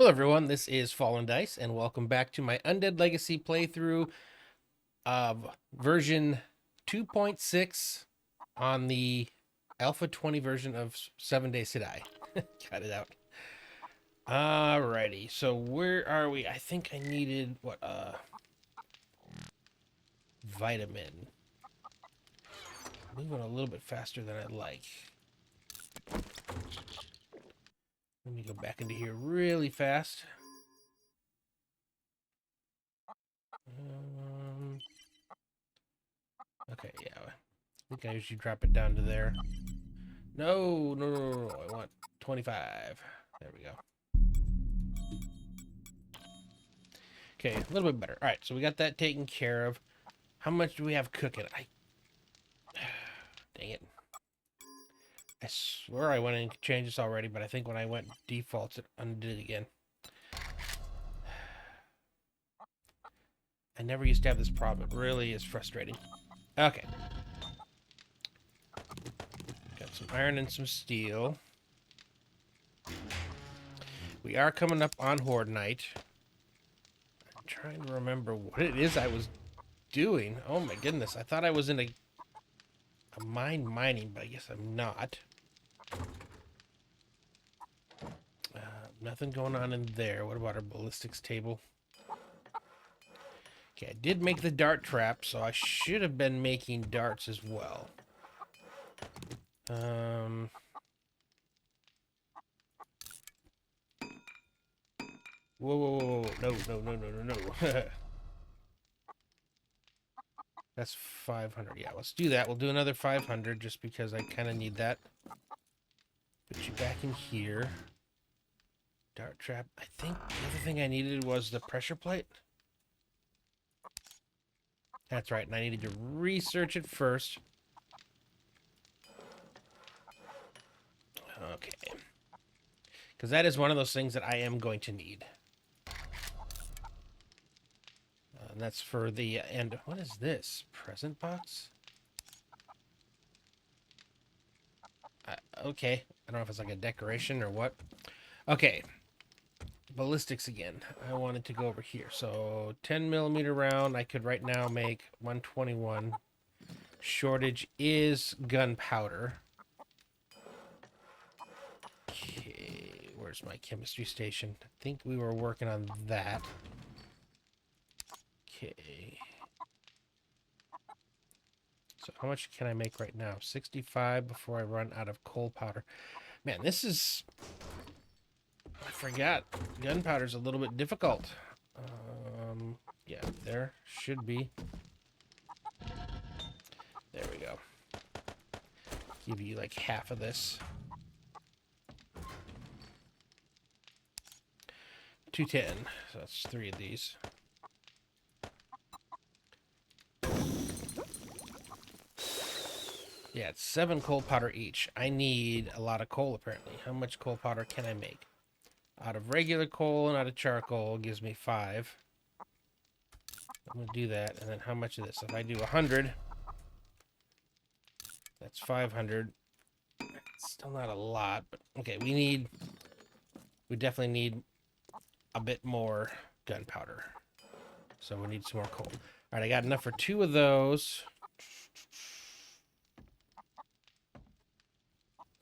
Hello everyone, this is Fallen Dice, and welcome back to my Undead Legacy playthrough of version 2.6 on the Alpha 20 version of 7 Days to Die. Cut it out. Alrighty, so where are we? I think I needed, vitamin. Moving a little bit faster than I'd like. Let me go back into here really fast. Okay, yeah. I think I usually drop it down to there. No. I want 25. There we go. Okay, a little bit better. All right, so we got that taken care of. How much do we have cooking? Dang it. I swear I went and changed this already, but I think when I went defaults, it undid it again. I never used to have this problem. It really is frustrating. Okay. Got some iron and some steel. We are coming up on Horde Night. I'm trying to remember what it is I was doing. Oh my goodness. I thought I was in a mine mining, but I guess I'm not. Nothing going on in there. What about our ballistics table? Okay, I did make the dart trap, so I should have been making darts as well. Whoa. No. That's 500. Yeah, let's do that. We'll do another 500 just because I kind of need that. Put you back in here. Dart trap. I think the other thing I needed was the pressure plate. That's right, and I needed to research it first. Okay. Because that is one of those things that I am going to need. And that's for the end. What is this? Present box? Okay. I don't know if it's like a decoration or what. Okay. Ballistics again. I wanted to go over here. So 10 millimeter round. I could right now make 121. Shortage is gunpowder. Okay. Where's my chemistry station? I think we were working on that. Okay. So how much can I make right now? 65 before I run out of coal powder. Man, this is... I forgot. Gunpowder's a little bit difficult. Yeah, there should be. There we go. Give you like half of this. 210. So that's 3 of these. Yeah, it's 7 coal powder each. I need a lot of coal, apparently. How much coal powder can I make? Out of regular coal and out of charcoal gives me 5. I'm going to do that. And then how much of this? If I do 100, that's 500. It's still not a lot, but okay, we definitely need a bit more gunpowder. So we need some more coal. All right, I got enough for 2 of those.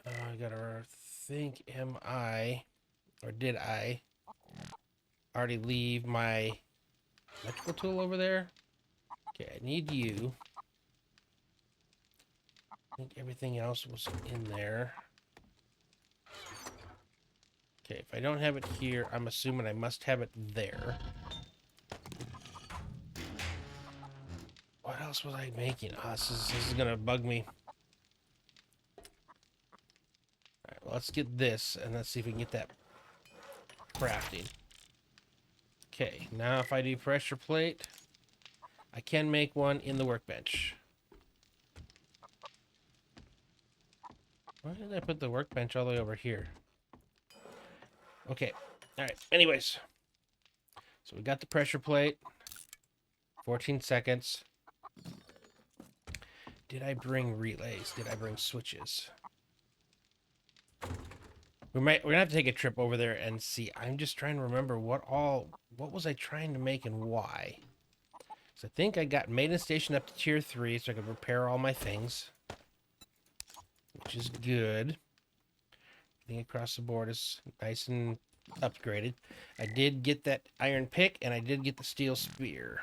I gotta think, did I already leave my electrical tool over there? Okay, I need you. I think everything else was in there. Okay, if I don't have it here, I'm assuming I must have it there. What else was I making? Oh, this is gonna bug me. Alright, well, let's get this, and let's see if we can get that crafting. Okay, now if I do pressure plate, I can make one in the workbench. Why did I put the workbench all the way over here? Okay, alright, anyways. So we got the pressure plate. 14 seconds. Did I bring relays? Did I bring switches? We're gonna have to take a trip over there and see. I'm just trying to remember what was I trying to make and why. So I think I got maintenance station up to tier 3 so I could repair all my things, which is good. Everything across the board is nice and upgraded. I did get that iron pick and I did get the steel spear.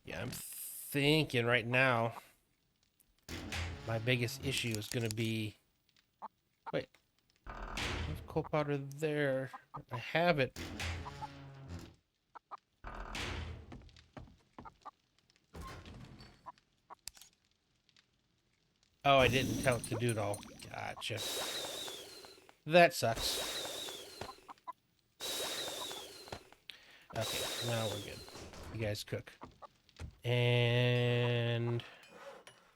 Yeah, I'm thinking right now my biggest issue is going to be... Wait. There's coal powder there. I have it. Oh, I didn't tell it to do it all. Gotcha. That sucks. Okay, now we're good. You guys cook. And...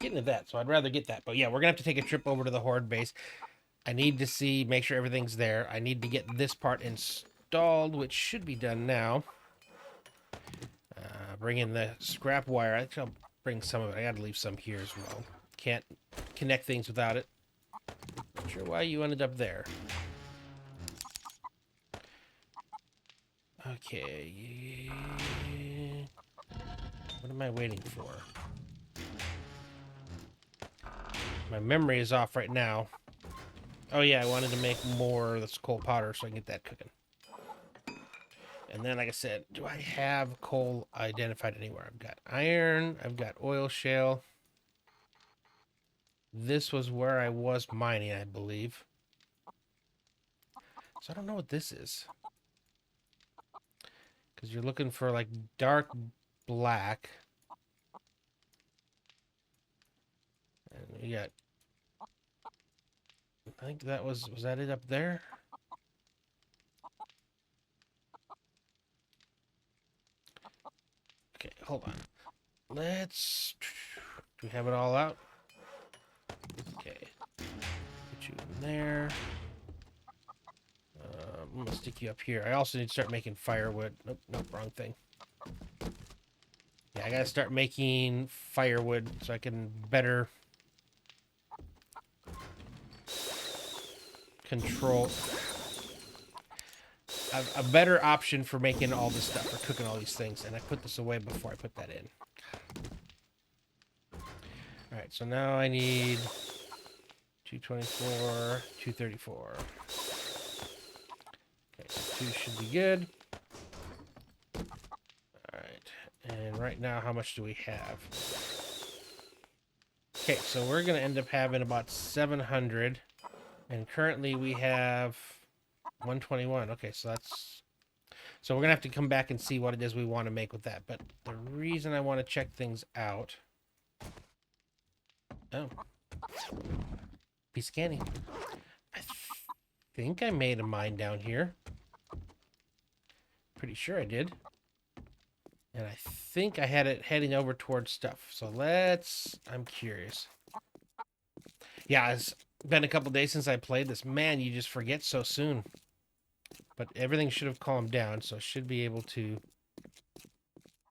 getting to that, so I'd rather get that. But yeah, we're gonna have to take a trip over to the Horde base. I need to see, make sure everything's there. I need to get this part installed, which should be done now. Bring in the scrap wire. I think I'll bring some of it. I gotta leave some here as well. Can't connect things without it. Not sure why you ended up there. Okay. What am I waiting for? My memory is off right now. Oh yeah, I wanted to make more of this coal powder so I can get that cooking. And then, like I said, do I have coal identified anywhere? I've got iron, I've got oil shale. This was where I was mining, I believe. So I don't know what this is. Because you're looking for, like, dark black. And you got... I think that was that it up there? Okay, hold on. Let's... Do we have it all out? Okay. Put you in there. I'm gonna stick you up here. I also need to start making firewood. Nope, nope, wrong thing. Yeah, I gotta start making firewood so I can better control a better option for making all this stuff, for cooking all these things. And I put this away before I put that in. Alright, so now I need 224, 234. Okay, so 2 should be good. Alright, and right now, how much do we have? Okay, so we're going to end up having about 700. And currently we have 121. Okay, so that's... So we're going to have to come back and see what it is we want to make with that. But the reason I want to check things out... Oh. Piece of candy. I think I made a mine down here. Pretty sure I did. And I think I had it heading over towards stuff. So let's... I'm curious. Yeah, it's been a couple days since I played this. Man, you just forget so soon. But everything should have calmed down, so I should be able to...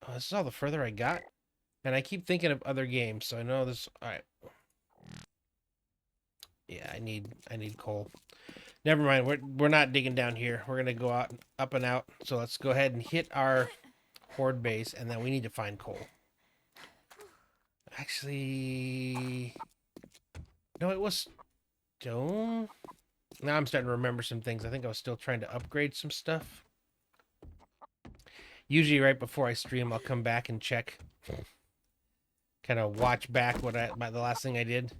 Oh, this is all the further I got? And I keep thinking of other games, so I know this... Alright. Yeah, I need coal. Never mind, we're not digging down here. We're gonna go out, up and out. So let's go ahead and hit our Horde base, and then we need to find coal. Actually... No, it was stone. Now I'm starting to remember some things. I think I was still trying to upgrade some stuff. Usually right before I stream, I'll come back and check. Kind of watch back what the last thing I did.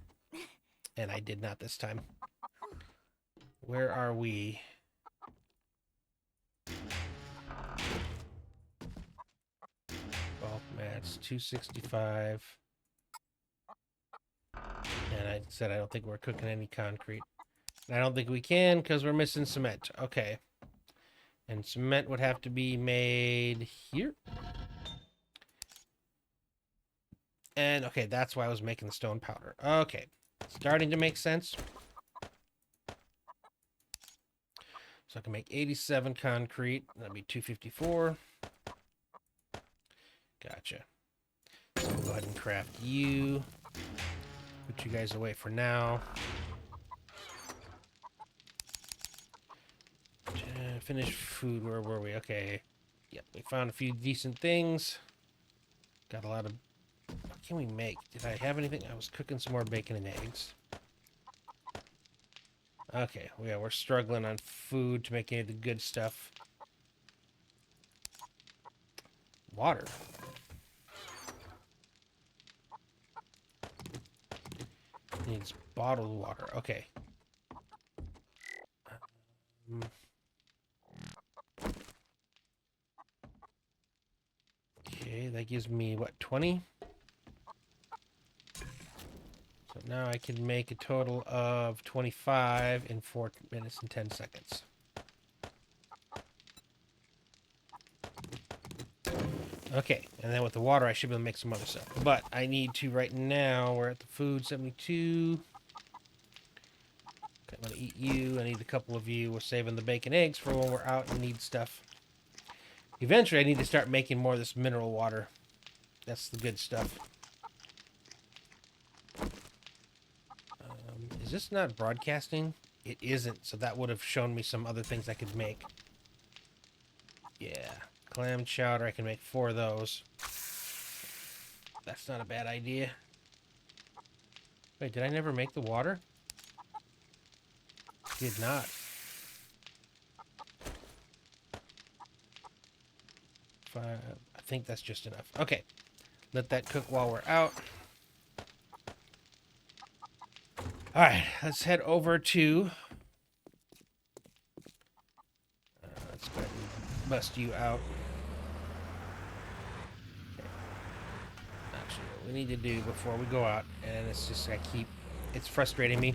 And I did not this time. Where are we? Bulk mats, 265. And I said I don't think we're cooking any concrete. And I don't think we can because we're missing cement. Okay. And cement would have to be made here. And, okay, that's why I was making the stone powder. Okay. Starting to make sense. So I can make 87 concrete. That'd be 254. Gotcha. So we'll go ahead and craft you. Put you guys away for now. Finish food. Where were we? Okay. Yep, we found a few decent things. Got a lot of... What can we make? Did I have anything? I was cooking some more bacon and eggs. Okay, yeah, we're struggling on food to make any of the good stuff. Water. Needs bottled water. Okay. Okay, that gives me, what, 20? So now I can make a total of 25 in 4 minutes and 10 seconds. Okay, and then with the water, I should be able to make some other stuff. But I need to, right now, we're at the food, 72. Okay, I'm going to eat you. I need a couple of you. We're saving the bacon eggs for when we're out and need stuff. Eventually, I need to start making more of this mineral water. That's the good stuff. Is this not broadcasting? It isn't, so that would have shown me some other things I could make. Yeah, clam chowder, I can make 4 of those. That's not a bad idea. Wait, did I never make the water? Did not. I think that's just enough. Okay, let that cook while we're out. All right, let's head over to... let's go ahead and bust you out. Okay. Actually, what we need to do before we go out, and it's just it's frustrating me.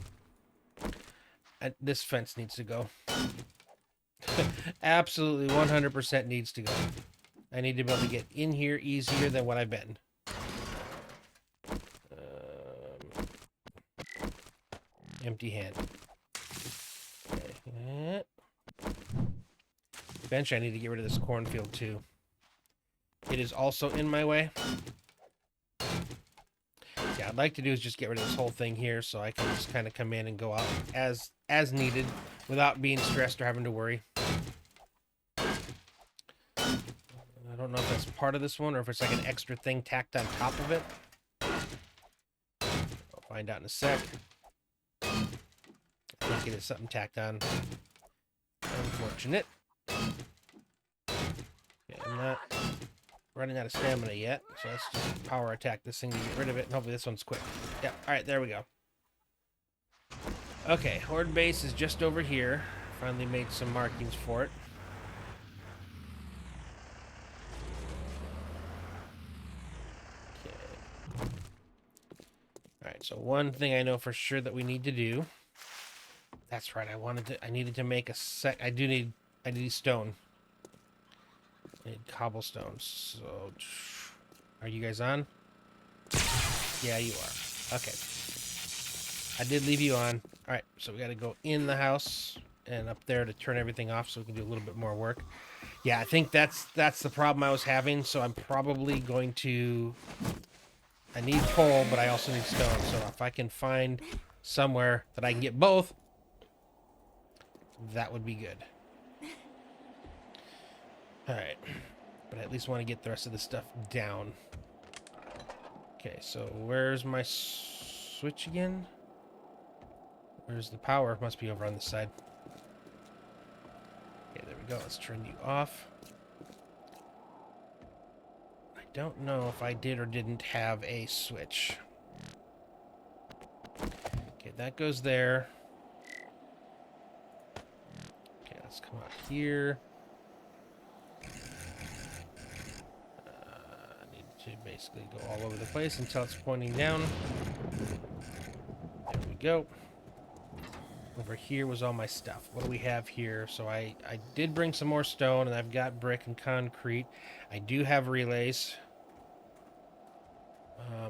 This fence needs to go. Absolutely 100% needs to go. I need to be able to get in here easier than what I've been. Empty hand. Okay. Eventually, I need to get rid of this cornfield too. It is also in my way. Yeah, I'd like to do is just get rid of this whole thing here so I can just kind of come in and go out as needed without being stressed or having to worry. I don't know if that's part of this one or if it's like an extra thing tacked on top of it. I'll find out in a sec. I think it is something tacked on. Unfortunate. Okay, I'm not running out of stamina yet, so let's just power attack this thing to get rid of it, and hopefully this one's quick. Yeah, alright, there we go. Okay, Horde base is just over here. Finally made some markings for it. Okay. Alright, so one thing I know for sure that we need to do. That's right, I needed to make I need stone. I need cobblestones. So, are you guys on? Yeah, you are. Okay. I did leave you on. Alright, so we gotta go in the house and up there to turn everything off so we can do a little bit more work. Yeah, I think that's the problem I was having, so I'm probably going to... I need coal, but I also need stone, so if I can find somewhere that I can get both, that would be good. Alright, but I at least want to get the rest of the stuff down. Okay, so where's my switch again? Where's the power? It must be over on this side. Okay, there we go. Let's turn you off. I don't know if I did or didn't have a switch. Okay, that goes there. Okay, let's come out here. I need to basically go all over the place until it's pointing down. There we go. Over here was all my stuff. What do we have here? So I did bring some more stone, and I've got brick and concrete. I do have relays.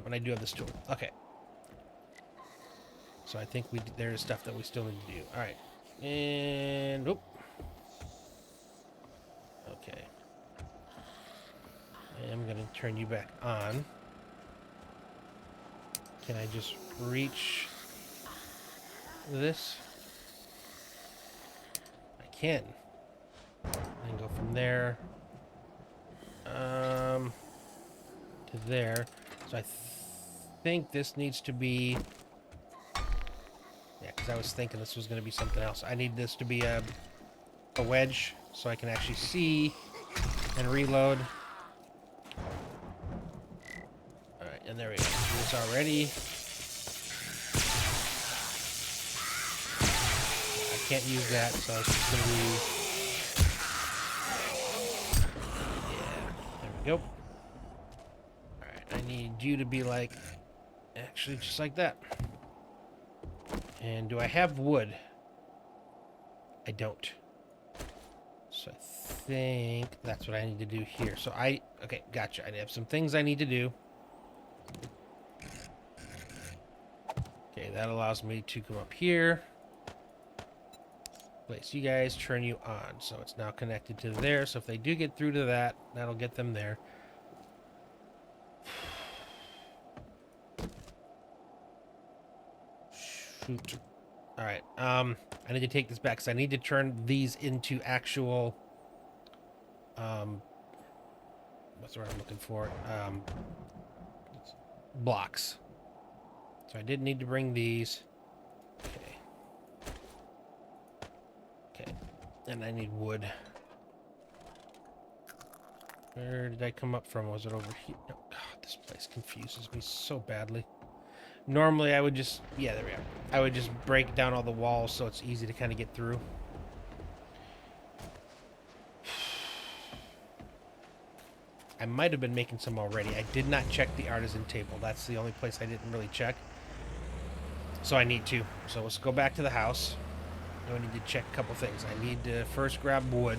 And I do have this tool. Okay. So I think there's stuff that we still need to do. All right. And... oop. Okay. I'm going to turn you back on. Can I just reach this? I can. And go from there to there. So I think this needs to be... Yeah, because I was thinking this was going to be something else. I need this to be a wedge so I can actually see and reload. Alright, and there we go. It's already. I can't use that, so it's just going to be... Yeah, there we go. Alright, I need you to be like... Actually, just like that. And do I have wood? I don't. So I think that's what I need to do here. So okay, gotcha. I have some things I need to do. Okay, that allows me to come up here. Place you guys, turn you on. So it's now connected to there. So if they do get through to that, that'll get them there. Shoot. All right. I need to take this back because I need to turn these into actual. What's the word I'm looking for? Blocks. So I did need to bring these. Okay. Okay. And I need wood. Where did I come up from? Was it over here? No. God, this place confuses me so badly. Normally I would just... Yeah, there we are. I would just break down all the walls so it's easy to kind of get through. I might have been making some already. I did not check the artisan table. That's the only place I didn't really check. So I need to. So let's go back to the house. I need to check a couple things. I need to first grab wood.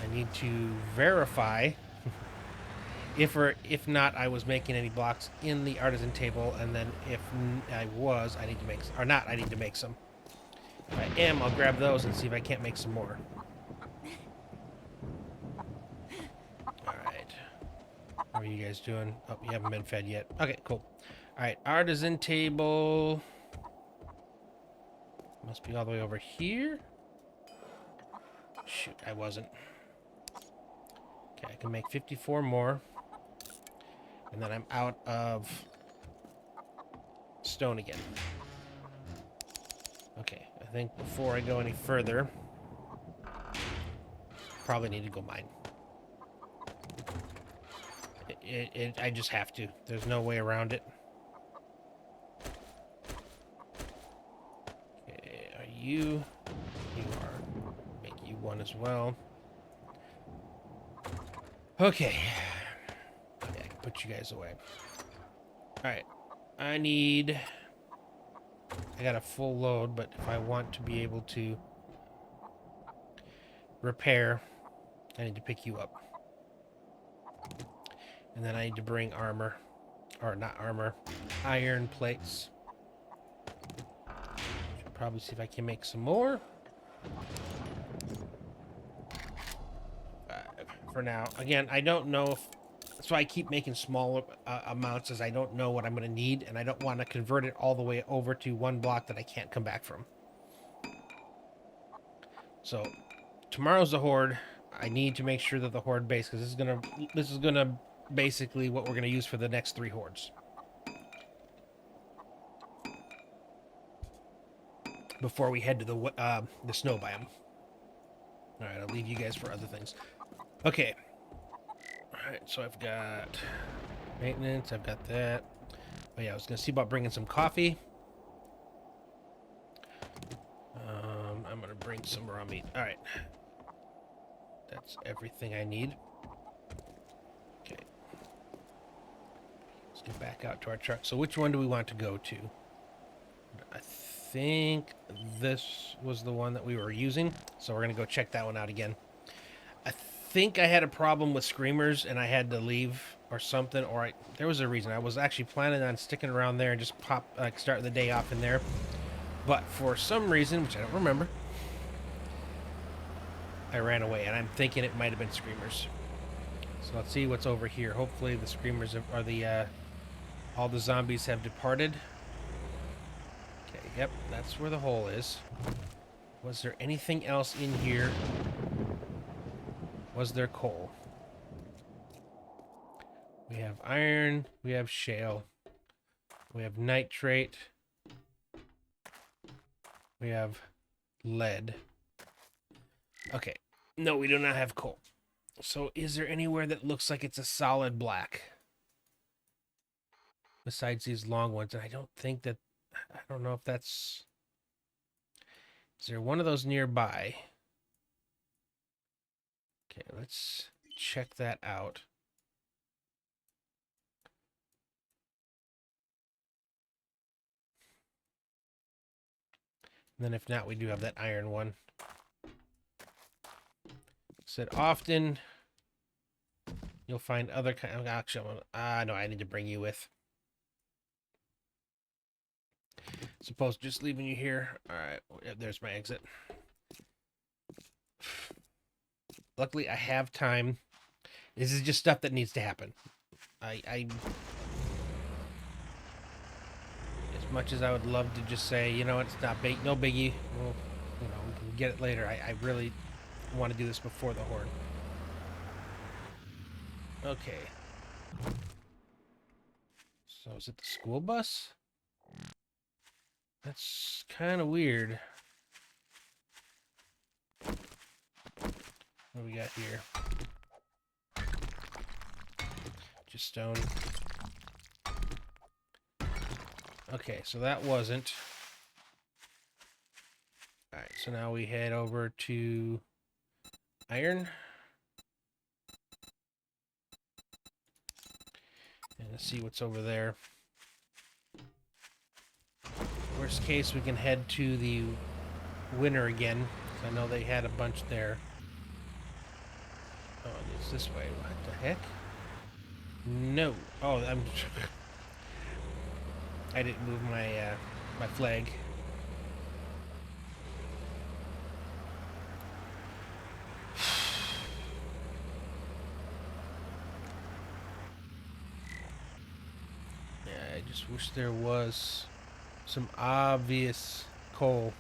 I need to verify if not I was making any blocks in the artisan table, and then if I was, I need to make, or not, I need to make some. If I am, I'll grab those and see if I can't make some more. Alright. What are you guys doing? Oh, you haven't been fed yet. Okay, cool. Alright, artisan table. Must be all the way over here. Shoot, I wasn't. Okay, I can make 54 more. And then I'm out of stone again. Okay, I think before I go any further, probably need to go mine. I just have to. There's no way around it. Okay, are you? You are. Make you one as well. Okay. Yeah, I can put you guys away. Alright. I got a full load, but if I want to be able to repair, I need to pick you up. And then I need to bring armor. Or not armor. Iron plates. Should probably see if I can make some more. For now. Again, I don't know if... That's why I keep making smaller amounts, as I don't know what I'm going to need, and I don't want to convert it all the way over to one block that I can't come back from. So, tomorrow's the horde. I need to make sure that the horde base, because this is gonna basically what we're gonna use for the next 3 hordes. Before we head to the snow biome. All right, I'll leave you guys for other things. Okay. Alright, so I've got maintenance, I've got that. Oh yeah, I was going to see about bringing some coffee. I'm going to bring some raw meat. Alright. That's everything I need. Okay. Let's get back out to our truck. So which one do we want to go to? I think this was the one that we were using. So we're going to go check that one out again. I think I had a problem with screamers and I had to leave or something, or there was a reason. I was actually planning on sticking around there and just starting the day off in there, but for some reason, which I don't remember, I ran away, and I'm thinking it might have been screamers. So let's see what's over here. Hopefully the screamers are the All the zombies have departed. Okay, yep, that's where the hole is. Was there anything else in here? Was there coal? We have iron, we have shale, we have nitrate, we have lead. Okay, no, we do not have coal. So is there anywhere that looks like it's a solid black? Besides these long ones, and I don't think that, I don't know if that's, is there one of those nearby? Okay, let's check that out. And then if not, we do have that iron one. Said often you'll find other kind of actually. No, I need to bring you with. Suppose just leaving you here. All right, there's my exit. Luckily, I have time. This is just stuff that needs to happen. As much as I would love to just say, you know, it's not big, no biggie. Well, you know, we can get it later. I really want to do this before the horde. Okay. So is it the school bus? That's kind of weird. What do we got here? Just stone. Okay, so that wasn't. Alright, so now we head over to iron. And let's see what's over there. Worst case, we can head to the winner again. I know they had a bunch there. Oh, it's this way. What the heck? No. Oh, I didn't move my my flag. Yeah, I just wish there was some obvious coal.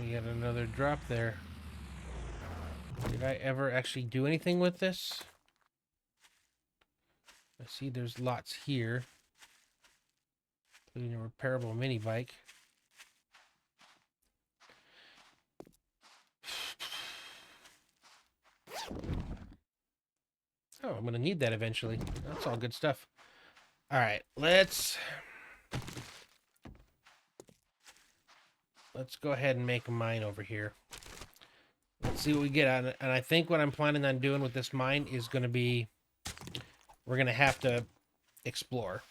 We got another drop there. Did I ever actually do anything with this? I see there's lots here, including a repairable mini bike. Oh, I'm gonna need that eventually. That's all good stuff. All right, let's go ahead and make a mine over here. Let's see what we get on it. And I think what I'm planning on doing with this mine is going to be, we're going to have to explore.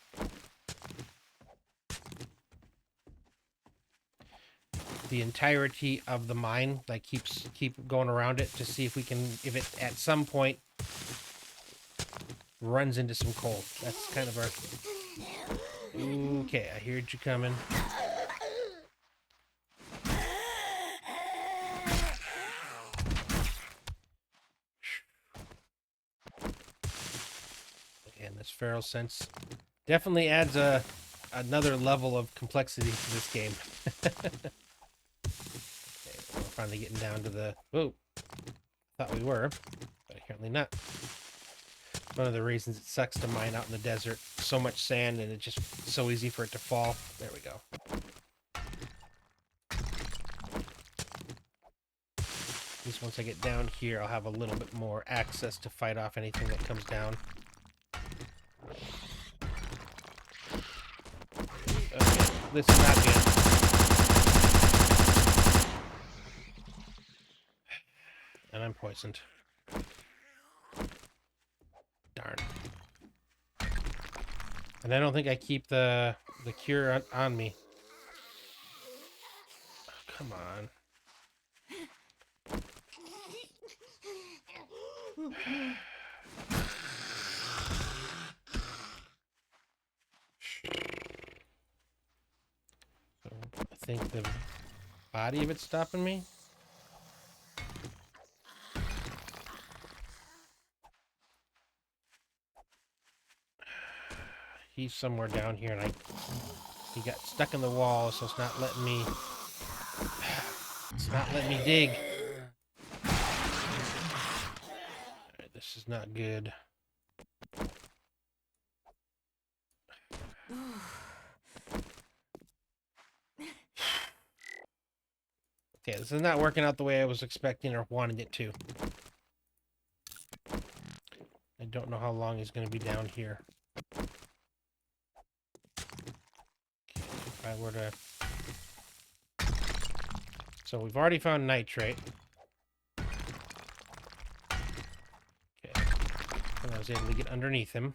The entirety of the mine, like keep going around it to see if we can, if it at some point runs into some coal. That's kind of our. Okay, I heard you coming. And this feral sense definitely adds another level of complexity to this game. Okay, we're finally getting down to the. Whoa, thought we were, but apparently not. One of the reasons it sucks to mine out in the desert. So much sand and it's just so easy for it to fall. There we go. At least once I get down here, I'll have a little bit more access to fight off anything that comes down. Okay, this is not good. And I'm poisoned. Darn. And I don't think I keep the cure on me. Oh, come on. think the body of it's stopping me. He's somewhere down here, and he got stuck in the wall, so it's not letting me. It's not letting me dig. Alright, this is not good. Okay, this is not working out the way I was expecting or wanted it to. I don't know how long he's going to be down here. Okay, if I were to... So we've already found nitrate. Okay. And I was able to get underneath him.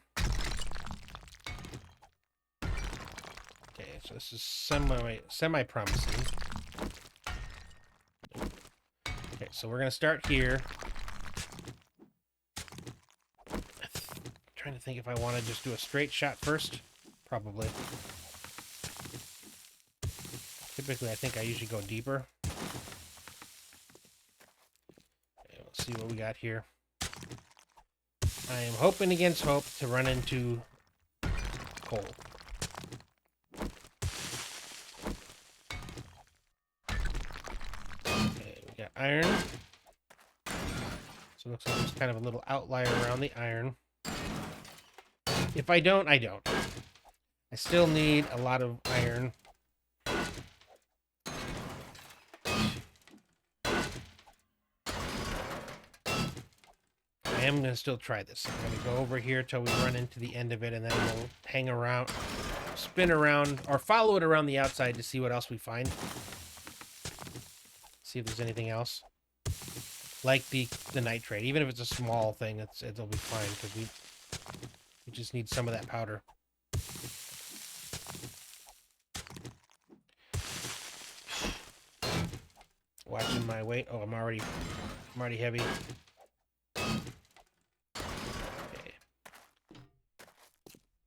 Okay, so this is semi-promising. Okay, so we're going to start here. Trying to think if I want to just do a straight shot first. Probably. Typically, I think I usually go deeper. Okay, let's see what we got here. I am hoping against hope to run into coal. Okay, we got iron. So it looks like there's kind of a little outlier around the iron. If I don't, I don't. I still need a lot of iron. I am going to still try this. I'm going to go over here till we run into the end of it, and then we'll hang around, spin around, or follow it around the outside to see what else we find. See if there's anything else. Like the nitrate. Even if it's a small thing, it'll be fine, because we just need some of that powder. Watching my weight. Oh, I'm already heavy. Okay.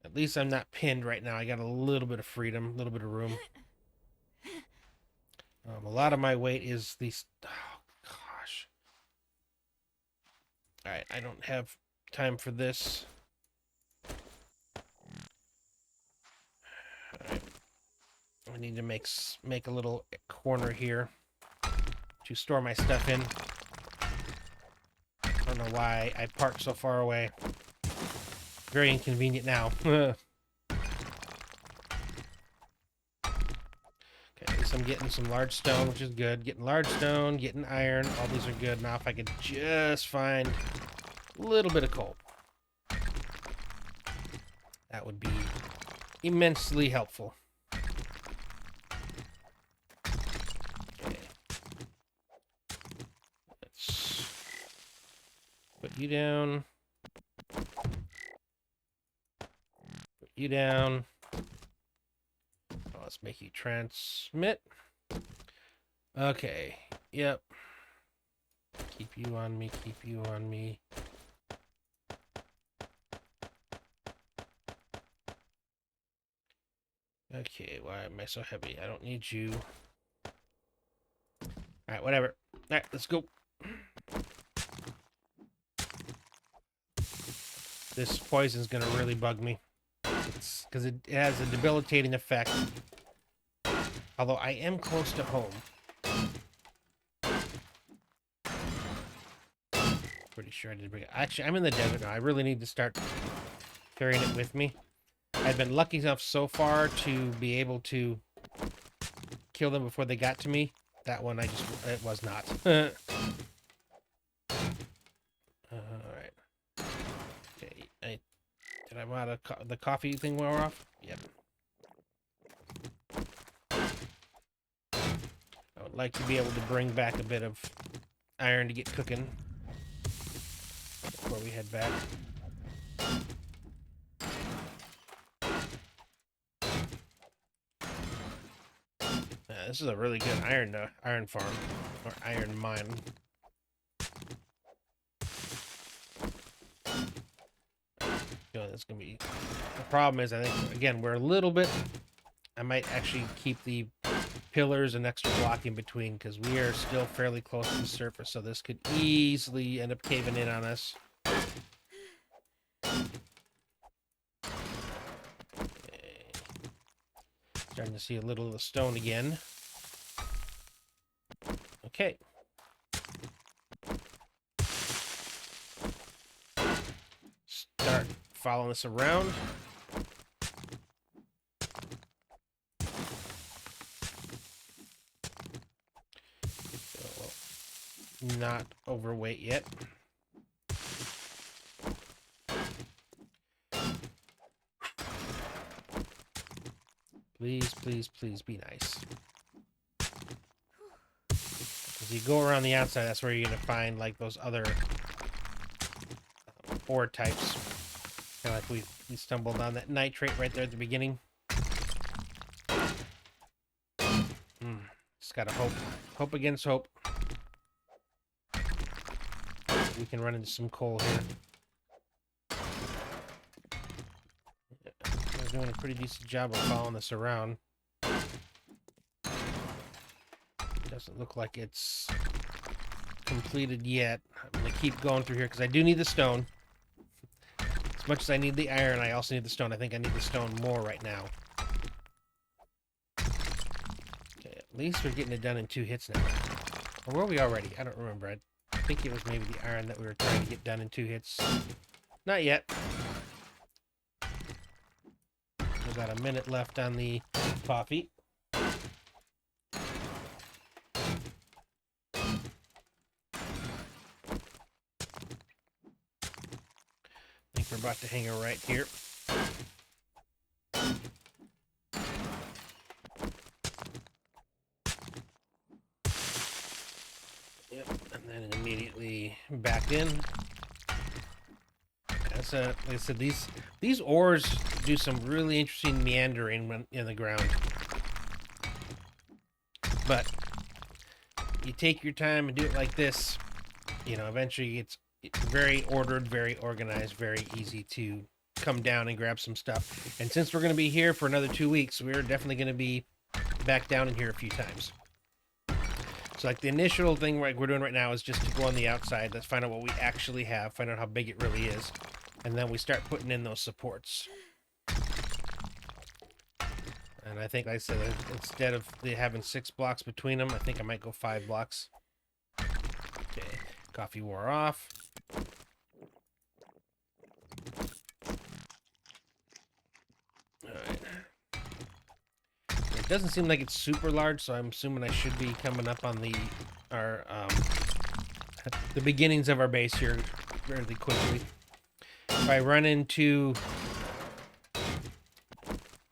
At least I'm not pinned right now. I got a little bit of freedom, a little bit of room. A lot of my weight is these. Oh, gosh. All right, I don't have time for this. All right. I need to make a little corner here to store my stuff in. I don't know why I parked so far away. Very inconvenient now. Okay, at least I'm getting some large stone, which is good. Getting large stone, getting iron, all these are good. Now if I could just find a little bit of coal, that would be immensely helpful. Okay. Let's put you down. Put you down. Oh, let's make you transmit. Okay. Yep. Keep you on me. Keep you on me. Okay, why am I so heavy? I don't need you. Alright, whatever. Alright, let's go. This poison's gonna really bug me. It's because it has a debilitating effect. Although I am close to home. Pretty sure I did bring it. Actually, I'm in the desert now. I really need to start carrying it with me. I've been lucky enough so far to be able to kill them before they got to me. That one, it was not. Alright. Okay, did I want the coffee thing wore off? Yep. I would like to be able to bring back a bit of iron to get cooking before we head back. This is a really good iron farm, or iron mine. That's gonna be the problem. Is I think again we're a little bit. I might actually keep the pillars and extra block in between, because we are still fairly close to the surface, so this could easily end up caving in on us. Okay. Starting to see a little of the stone again. Okay. Start following this around. Not overweight yet. Please, please, please be nice. As you go around the outside, that's where you're going to find like those other ore types. Kind of like we stumbled on that nitrate right there at the beginning. Just gotta hope against hope. We can run into some coal here. We're doing a pretty decent job of following this around. Doesn't look like it's completed yet. I'm gonna keep going through here because I do need the stone. As much as I need the iron, I also need the stone. I think I need the stone more right now. Okay, at least we're getting it done in 2 hits now. Or were we already? I don't remember. I think it was maybe the iron that we were trying to get done in 2 hits. Not yet. We've got a minute left on the coffee. I think we're about to hang her right here. Yep, and then immediately back in. That's like I said, these ores do some really interesting meandering when in the ground. But you take your time and do it like this, you know, eventually it's very ordered, very organized, very easy to come down and grab some stuff. And since we're going to be here for another 2 weeks, we're definitely going to be back down in here a few times. So like the initial thing like we're doing right now is just to go on the outside. Let's find out what we actually have, find out how big it really is. And then we start putting in those supports. And I think, like I said, instead of having 6 blocks between them, I think I might go 5 blocks. Okay, coffee wore off. Alright. It doesn't seem like it's super large, so I'm assuming I should be coming up on the beginnings of our base here fairly quickly. If I run into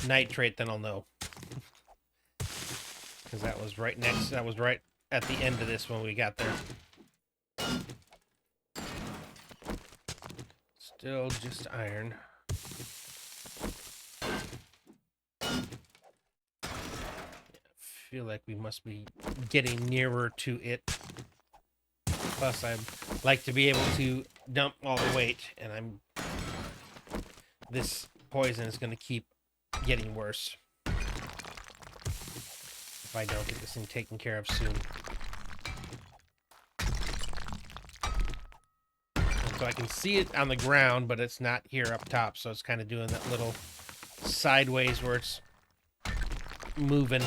nitrate, then I'll know. Because that was right at the end of this when we got there. Still just iron. I feel like we must be getting nearer to it. Plus, I'd like to be able to dump all the weight, and this poison is going to keep getting worse if I don't get this thing taken care of soon. And so I can see it on the ground, but it's not here up top, so it's kind of doing that little sideways where it's moving.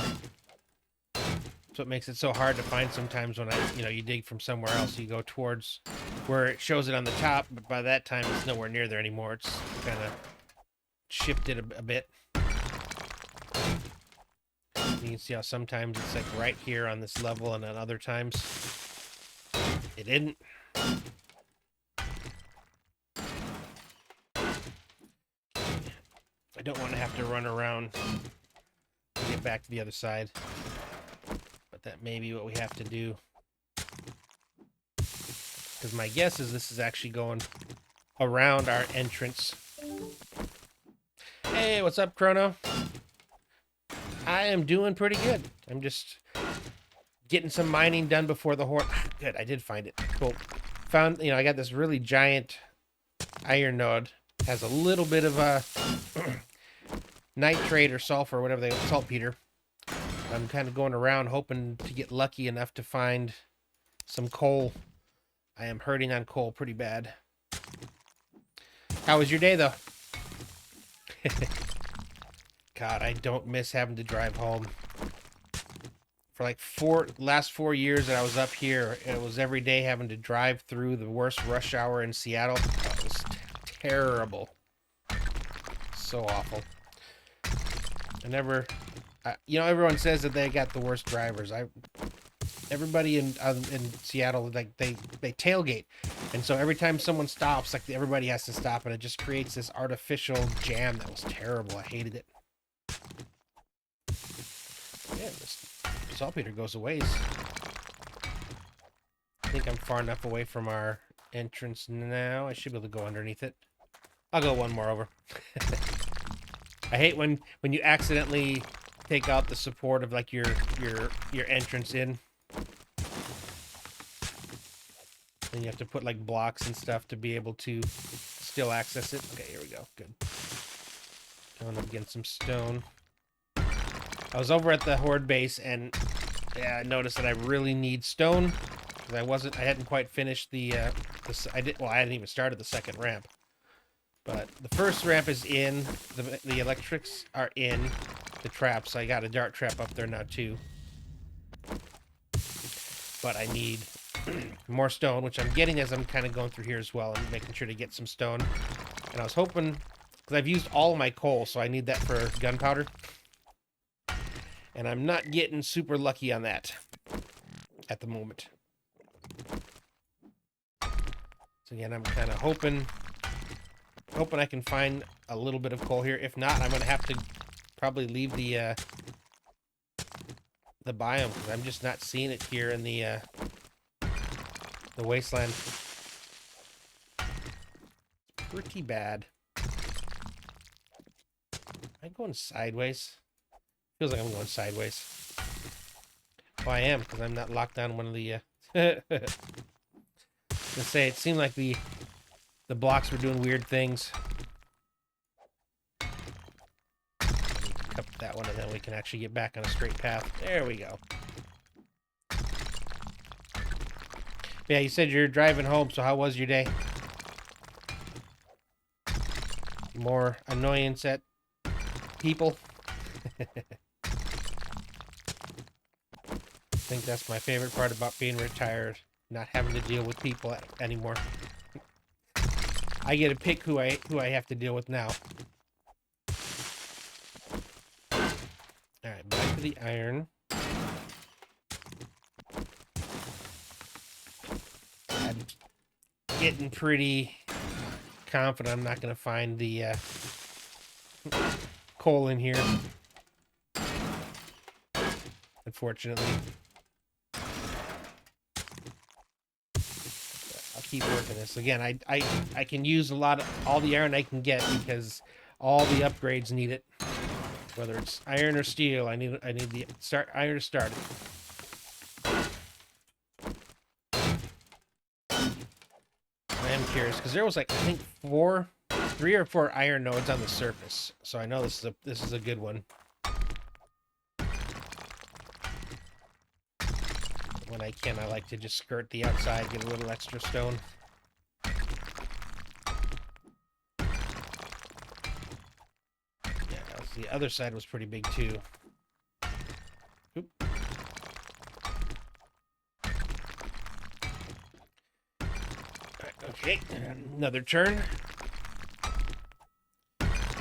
So it makes it so hard to find sometimes when you dig from somewhere else. You go towards where it shows it on the top, but by that time it's nowhere near there anymore. It's kind of shifted a bit. You can see how sometimes it's like right here on this level, and then other times it isn't. I don't want to have to run around to get back to the other side. But that may be what we have to do. Because my guess is this is actually going around our entrance. Hey, what's up, Chrono? I am doing pretty good. I'm just getting some mining done before the horde. Good, I did find it. Cool. Found, I got this really giant iron node. Has a little bit of a nitrate or sulfur, whatever they saltpeter. I'm kind of going around hoping to get lucky enough to find some coal. I am hurting on coal pretty bad. How was your day, though? God, I don't miss having to drive home. For like last 4 years that I was up here, it was every day having to drive through the worst rush hour in Seattle. It was terrible. So awful. You know, everyone says that they got the worst drivers. Everybody in Seattle, like they tailgate, and so every time someone stops, like everybody has to stop, and it just creates this artificial jam that was terrible. I hated it. Yeah, this saltpeter goes a ways. I think I'm far enough away from our entrance now. I should be able to go underneath it. I'll go one more over. I hate when you accidentally take out the support of like your entrance in. And you have to put like blocks and stuff to be able to still access it. Okay, here we go. Good. Going up against some stone. I was over at the Horde base and yeah, I noticed that I really need stone because I hadn't quite finished I hadn't even started the second ramp. But the first ramp is in, the electrics are in the traps. I got a dart trap up there now too. But I need more stone, which I'm getting as I'm kind of going through here as well and making sure to get some stone. And I was hoping, because I've used all of my coal, so I need that for gunpowder. And I'm not getting super lucky on that at the moment. So again, I'm kind of hoping I can find a little bit of coal here. If not, I'm going to have to probably leave the biome, because I'm just not seeing it here in the wasteland. Pretty bad. Am I going sideways? Feels like I'm going sideways. Well, I am, because I'm not locked down one of the... Let's say, it seemed like the blocks were doing weird things. Cut that one, and then we can actually get back on a straight path. There we go. Yeah, you said you're driving home, so how was your day? More annoyance at people? I think that's my favorite part about being retired, not having to deal with people anymore. I get to pick who I have to deal with now. Alright, back to the iron. I'm getting pretty confident I'm not going to find the coal in here. Unfortunately. I'll keep working this. Again, I can use all the iron I can get because all the upgrades need it. Whether it's iron or steel, I need the iron to start it. I am curious because there was like I think 3 or 4 iron nodes on the surface, so I know this is a good one. When I can, I like to just skirt the outside, get a little extra stone. Yeah, the other side was pretty big too. Oop. Okay, another turn.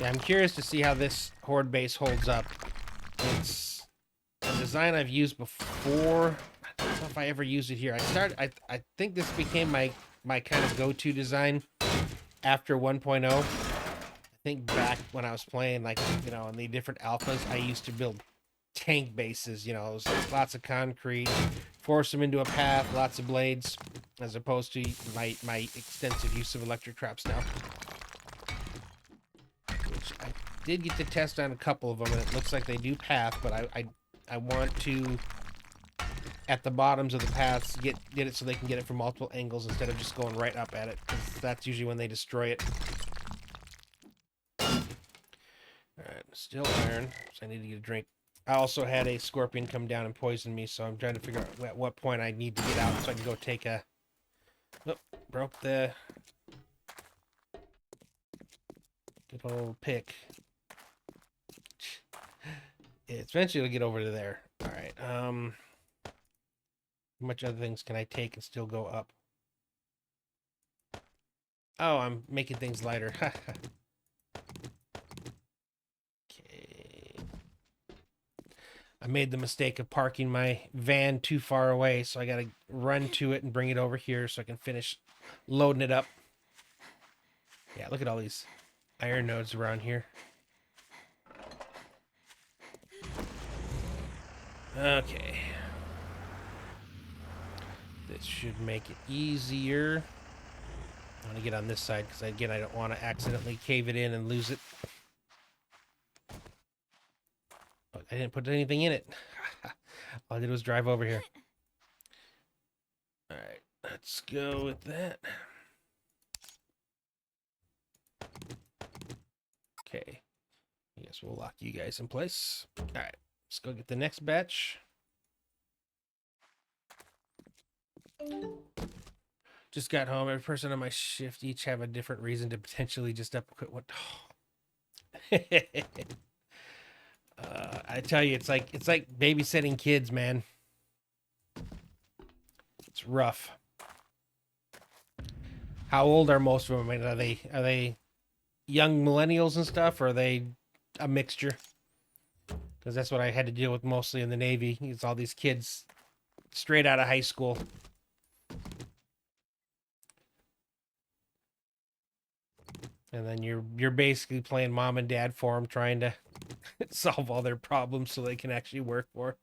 Yeah, I'm curious to see how this Horde base holds up. It's a design I've used before. I don't know if I ever used it here. I think this became my kind of go-to design after 1.0. I think back when I was playing, like, you know, in the different alphas, I used to build tank bases, you know, it was lots of concrete, force them into a path, lots of blades, as opposed to my extensive use of electric traps now. Which I did get to test on a couple of them, and it looks like they do path, but I want to, at the bottoms of the paths, get it so they can get it from multiple angles instead of just going right up at it, because that's usually when they destroy it. Alright, still iron, so I need to get a drink. I also had a scorpion come down and poison me, so I'm trying to figure out at what point I need to get out so I can go take a... Oh, broke the... good old pick. It's eventually will get over to there. All right. How much other things can I take and still go up? Oh, I'm making things lighter. Okay. I made the mistake of parking my van too far away, so I gotta run to it and bring it over here so I can finish loading it up. Yeah, look at all these iron nodes around here. Okay. This should make it easier. I want to get on this side because, again, I don't want to accidentally cave it in and lose it. Oh, I didn't put anything in it. All I did was drive over here. All right, let's go with that. Okay. I guess we'll lock you guys in place. All right, let's go get the next batch. Just got home. Every person on my shift each have a different reason to potentially just up quit. What? I tell you, it's like babysitting kids, man. It's rough. How old are most of them? I mean, are they young millennials and stuff, or are they a mixture? Because that's what I had to deal with mostly in the Navy. It's all these kids straight out of high school. And then you're basically playing mom and dad for them, trying to solve all their problems so they can actually work for.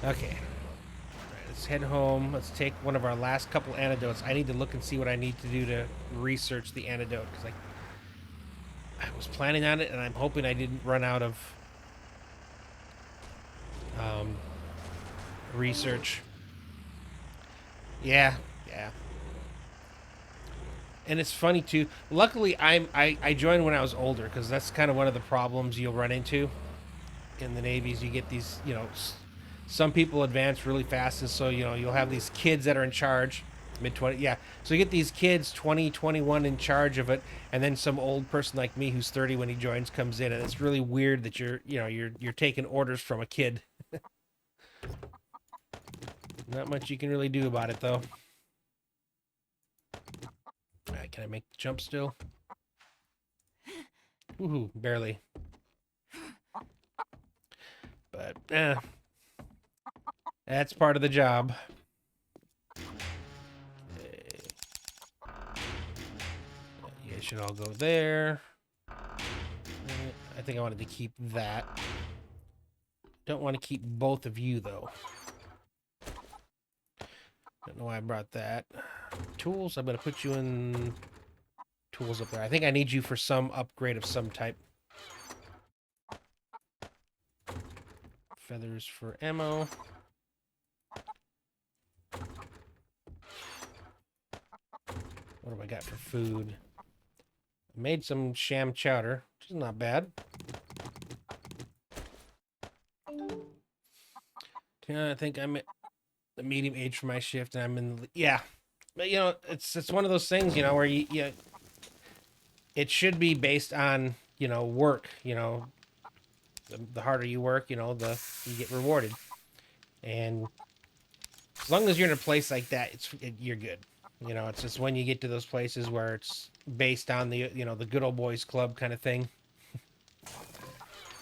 Okay. All right, let's head home. Let's take one of our last couple antidotes. I need to look and see what I need to do to research the antidote, because I was planning on it, and I'm hoping I didn't run out of research. Yeah. And it's funny too. Luckily, I joined when I was older, because that's kind of one of the problems you'll run into in the Navies. You get these, some people advance really fast, and so you'll have these kids that are in charge, mid-20, yeah. So you get these kids 20, 21 in charge of it, and then some old person like me who's 30 when he joins comes in, and it's really weird that you're taking orders from a kid. Not much you can really do about it though. Alright, can I make the jump still? Woohoo, barely. But, that's part of the job. Okay. You guys should all go there. I think I wanted to keep that. Don't want to keep both of you, though. Don't know why I brought that. Tools, I'm going to put you in tools up there. I think I need you for some upgrade of some type. Feathers for ammo. What have I got for food? I made some sham chowder, which is not bad. I think I'm at the medium age for my shift, and I'm in. Yeah, but it's one of those things, where you it should be based on work. The harder you work, you get rewarded, and as long as you're in a place like that, you're good. It's just when you get to those places where it's based on the the good old boys club kind of thing.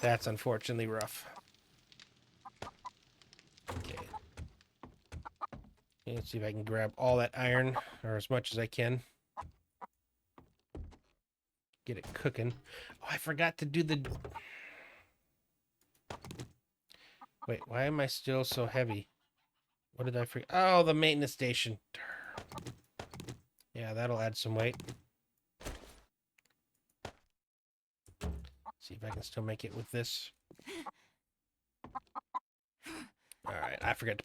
That's unfortunately rough. Okay. Let's see if I can grab all that iron, or as much as I can. Get it cooking. Oh, I forgot to do the... Wait, why am I still so heavy? What did I forget? Oh, the maintenance station. Yeah, that'll add some weight. See if I can still make it with this. Alright, I forgot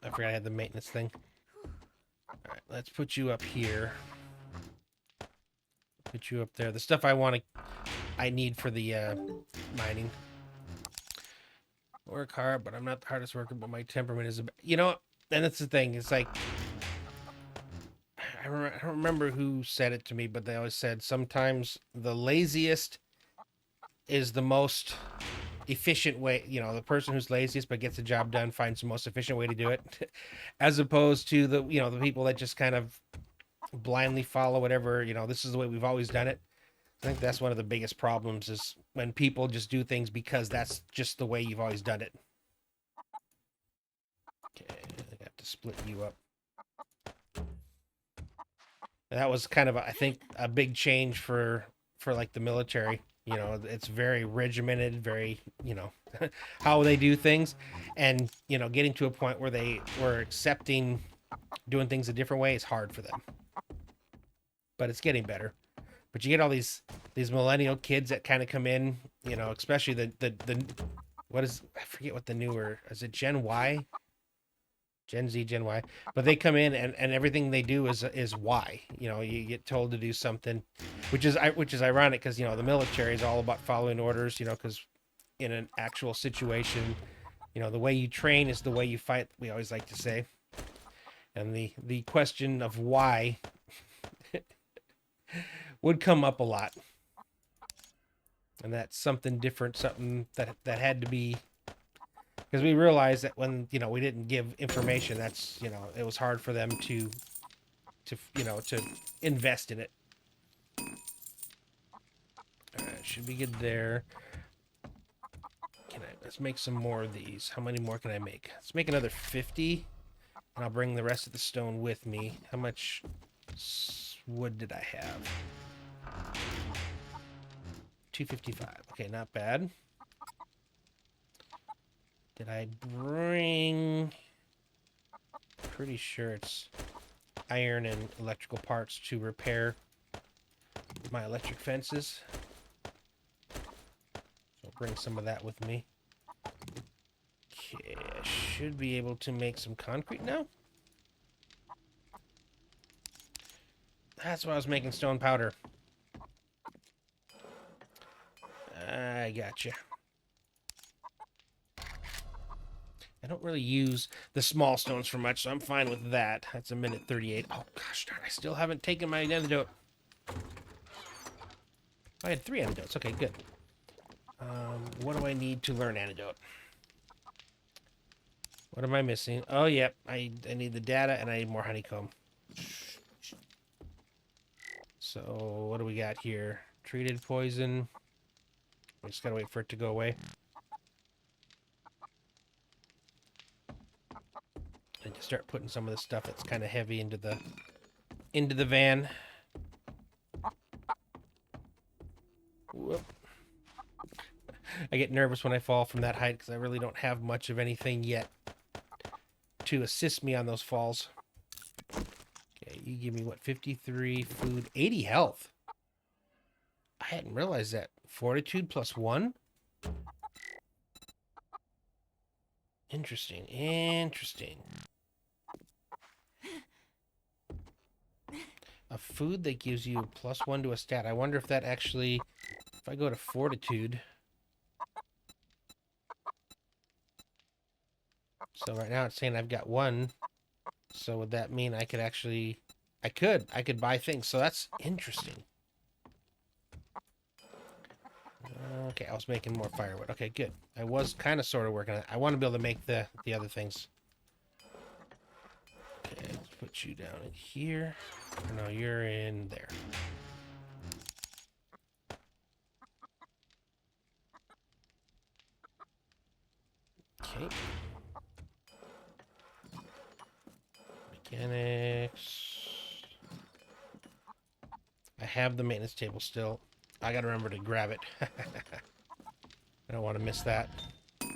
I had the maintenance thing. Alright, let's put you up here. Put you up there. The stuff I need for the mining. Work hard, but I'm not the hardest worker, but my temperament is, you know, and that's the thing. It's like, I don't remember who said it to me, but they always said sometimes the laziest is the most efficient way. You know, the person who's laziest but gets the job done finds the most efficient way to do it, as opposed to the, you know, the people that just kind of blindly follow whatever, you know, this is the way we've always done it. I think that's one of the biggest problems is when people just do things because that's just the way you've always done it. Okay, I have to split you up. That was kind of, I think, a big change for like the military. You know, it's very regimented, very, you know, how they do things, and you know, getting to a point where they were accepting doing things a different way is hard for them. But it's getting better. But you get all these millennial kids that kind of come in, you know, especially the what is, I forget what the newer, is it Gen Y? Gen Z, Gen Y, but they come in and everything they do is Y. You know, you get told to do something, which is ironic because you know the military is all about following orders. You know, because in an actual situation, you know the way you train is the way you fight. We always like to say, and the question of why would come up a lot, and that's something different, something that had to be. Because we realized that when, you know, we didn't give information, that's, you know, it was hard for them to you know, to invest in it. All right, should be good there. Let's make some more of these. How many more can I make? Let's make another 50, and I'll bring the rest of the stone with me. How much wood did I have? 255. Okay, not bad. Did I bring... Pretty sure it's iron and electrical parts to repair my electric fences. So I'll bring some of that with me. Okay, I should be able to make some concrete now. That's why I was making stone powder. I gotcha. I don't really use the small stones for much, so I'm fine with that. That's a minute 38. Oh, gosh darn, I still haven't taken my antidote. I had 3 antidotes. Okay, good. What do I need to learn antidote? What am I missing? Oh, yep. I need the data, and I need more honeycomb. So, what do we got here? Treated poison. I just gotta wait for it to go away. I just start putting some of the stuff that's kind of heavy into the van. Whoop. I get nervous when I fall from that height because I really don't have much of anything yet to assist me on those falls. Okay, you give me what, 53 food, 80 health. I hadn't realized that. Fortitude +1? Interesting, interesting. A food that gives you +1 to a stat. I wonder if that actually, if I go to Fortitude. So right now it's saying I've got 1. So would that mean I could actually, I could buy things. So that's interesting. Okay, I was making more firewood. Okay, good. I was kind of sort of working on it. I want to be able to make the other things. Okay, let's put you down in here. No, you're in there. Okay. Mechanics. I have the maintenance table still. I gotta remember to grab it. I don't want to miss that. Yeah,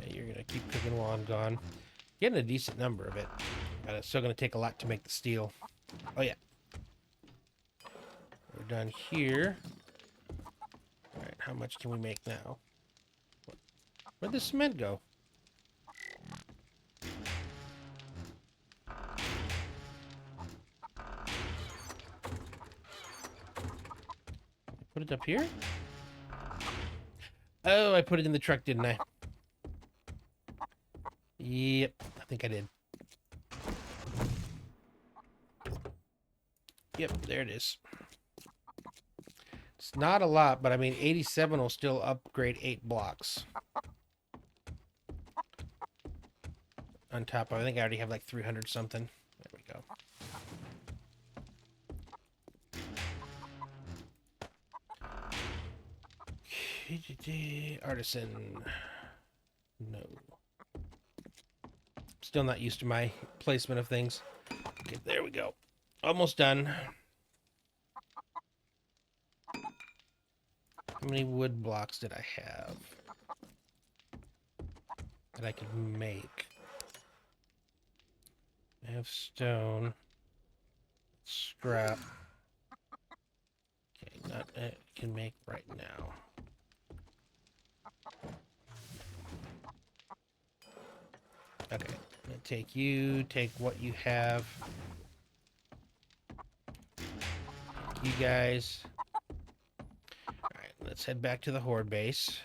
you're gonna keep cooking while I'm gone. Getting a decent number of it. But it's still gonna take a lot to make the steel. Oh yeah. We're done here. Alright, how much can we make now? Where'd the cement go? Put it up here? Oh, I put it in the truck, didn't I? Yep, I think I did. Yep, there it is. It's not a lot, but I mean, 87 will still upgrade 8 blocks. On top of, I think I already have like 300 something. There we go. Artisan. No. Still not used to my placement of things. Okay, there we go. Almost done. How many wood blocks did I have that I could make? I have stone. Scrap. Okay, not I can make right now. Okay, I'm gonna take you, take what you have. You guys. Alright, let's head back to the horde base.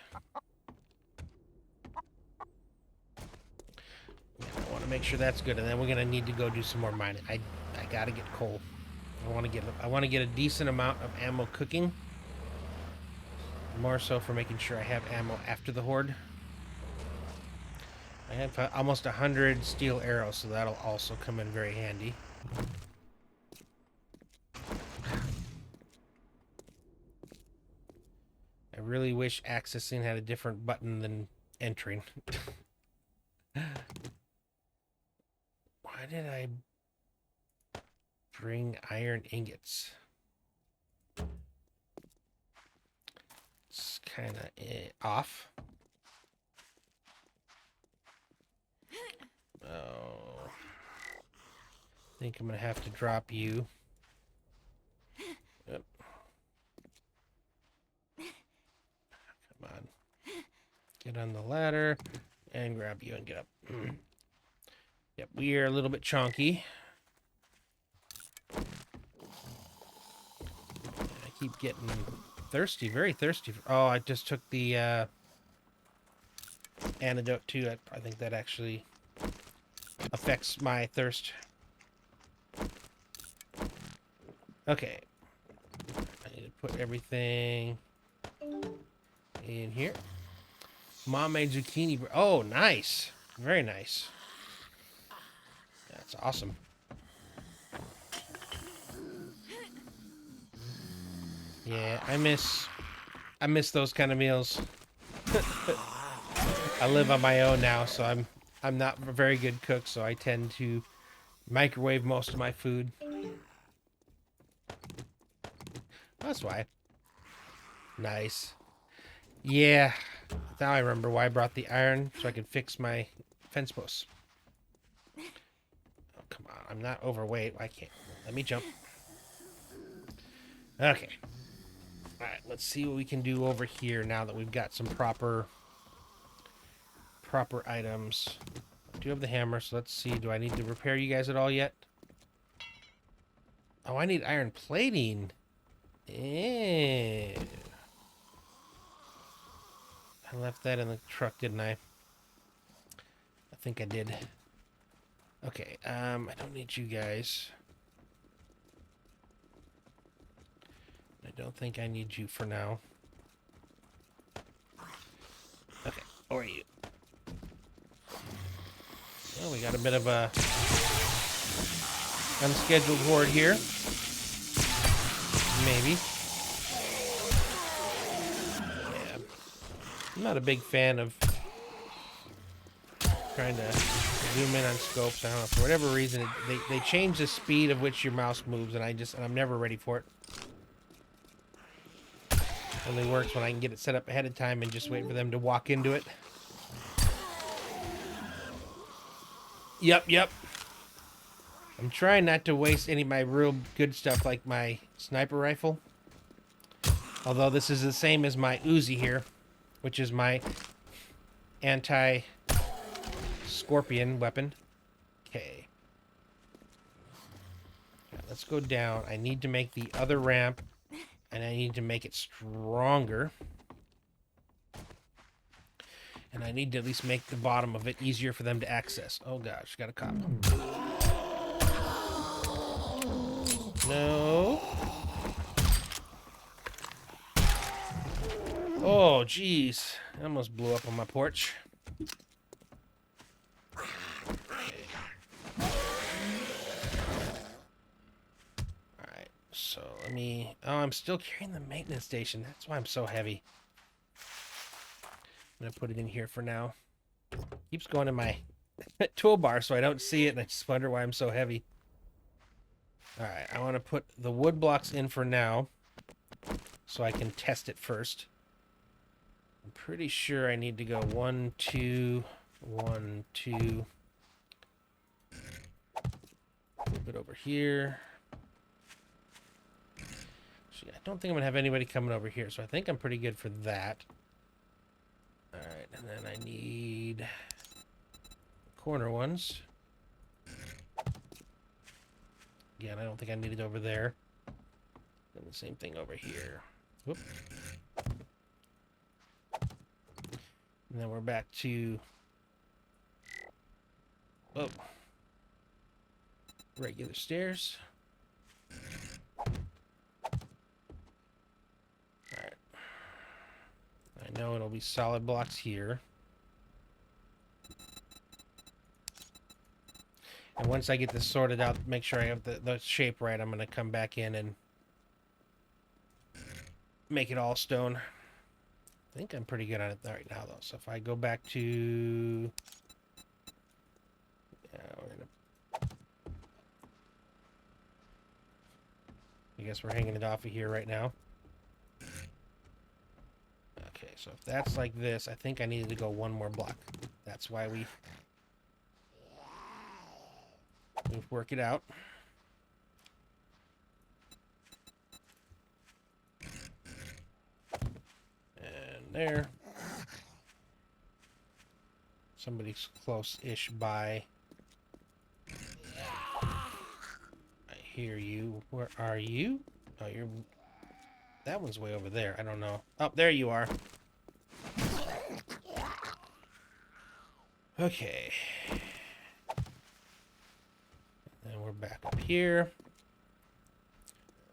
I want to make sure that's good, and then we're gonna need to go do some more mining. I gotta get coal. I want to get a decent amount of ammo cooking. More so for making sure I have ammo after the horde. I have almost 100 steel arrows, so that'll also come in very handy. I really wish accessing had a different button than entering. Why did I bring iron ingots? It's kind of off. Oh. I think I'm going to have to drop you. Yep. Come on. Get on the ladder and grab you and get up. Yep, we are a little bit chonky. I keep getting thirsty, very thirsty. Oh, I just took the antidote too. I think that actually affects my thirst. Okay. I need to put everything in here. Mom made zucchini. Oh, nice. Very nice. That's awesome. Yeah, I miss those kind of meals. I live on my own now, so I'm not a very good cook, so I tend to microwave most of my food. That's why. Nice. Yeah. Now I remember why I brought the iron, so I could fix my fence posts. Oh, come on. I'm not overweight. I can't. Let me jump. Okay. Alright, let's see what we can do over here now that we've got some proper items. I do have the hammer, so let's see. Do I need to repair you guys at all yet? Oh, I need iron plating. Ew. I left that in the truck, didn't I? I think I did. Okay, I don't need you guys. I don't think I need you for now. Okay, or you. Well, we got a bit of a unscheduled horde here. Maybe. Yeah. I'm not a big fan of trying to zoom in on scopes. I don't know, for whatever reason, they change the speed of which your mouse moves, and I'm never ready for it. Only works when I can get it set up ahead of time and just wait for them to walk into it. Yep. I'm trying not to waste any of my real good stuff like my sniper rifle. Although this is the same as my Uzi here, which is my anti-scorpion weapon. Okay. Right, let's go down. I need to make the other ramp, and I need to make it stronger. And I need to at least make the bottom of it easier for them to access. Oh gosh, got a cop. No. Oh, jeez. I almost blew up on my porch. Alright, so let me... Oh, I'm still carrying the maintenance station. That's why I'm so heavy. I'm going to put it in here for now. Keeps going in my toolbar so I don't see it, and I just wonder why I'm so heavy. Alright, I want to put the wood blocks in for now so I can test it first. I'm pretty sure I need to go 1, 2, 1, 2. Move it over here. I don't think I'm going to have anybody coming over here, so I think I'm pretty good for that. Alright, and then I need corner ones. Again, I don't think I need it over there. And the same thing over here. Whoop. And then we're back to... Oh. Regular stairs. Alright. I know it'll be solid blocks here. And once I get this sorted out, make sure I have the shape right, I'm going to come back in and make it all stone. I think I'm pretty good on it right now, though. So if I go back to... Yeah, we're gonna... I guess we're hanging it off of here right now. Okay, so if that's like this, I think I needed to go one more block. That's why we work it out. And there. Somebody's close-ish by. I hear you. Where are you? Oh, you're... That one's way over there. I don't know. Oh, there you are. Okay. And we're back up here.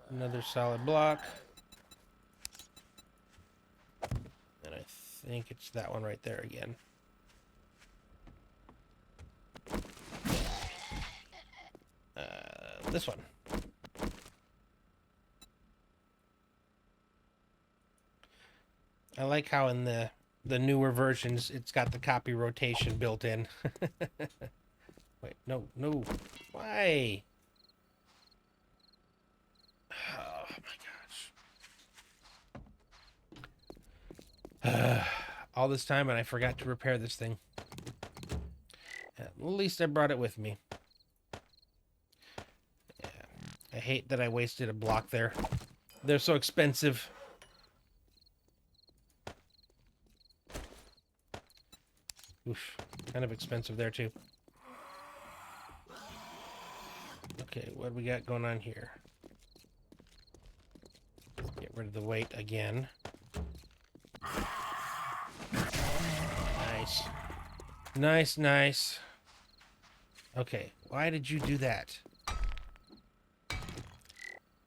Another solid block. And I think it's that one right there again. This one. I like how in the newer versions it's got the copy rotation built in. Wait, no. Why? Oh my gosh. All this time and I forgot to repair this thing. At least I brought it with me. Yeah. I hate that I wasted a block there. They're so expensive. Oof. Kind of expensive there too. Okay, what do we got going on here? Get rid of the weight again. Nice. Nice. Okay, why did you do that?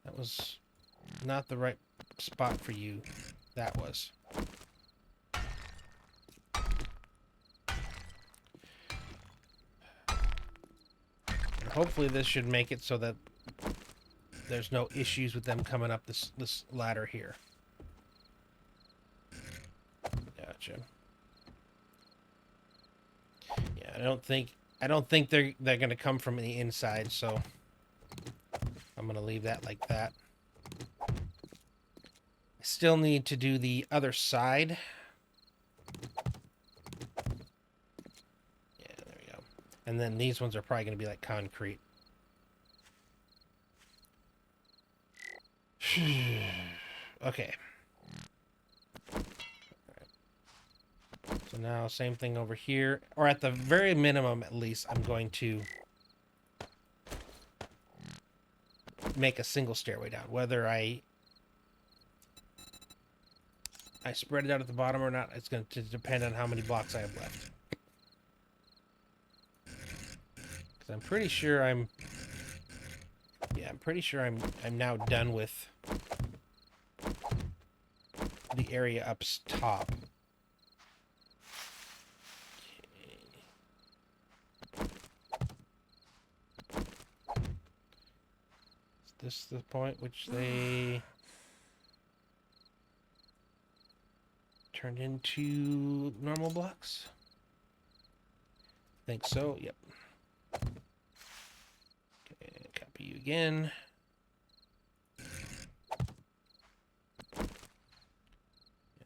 That was not the right spot for you. That was. And hopefully this should make it so that there's no issues with them coming up this ladder here. Gotcha. Yeah, I don't think they're gonna come from the inside, so I'm gonna leave that like that. I still need to do the other side. Yeah, there we go. And then these ones are probably gonna be like concrete. Okay. So now, same thing over here. Or at the very minimum, at least, I'm going to make a single stairway down. Whether I I spread it out at the bottom or not, it's going to depend on how many blocks I have left. Because I'm pretty sure I'm now done with the area up top. Is this the point which they turned into normal blocks? I think so, yep. Okay, copy you again. And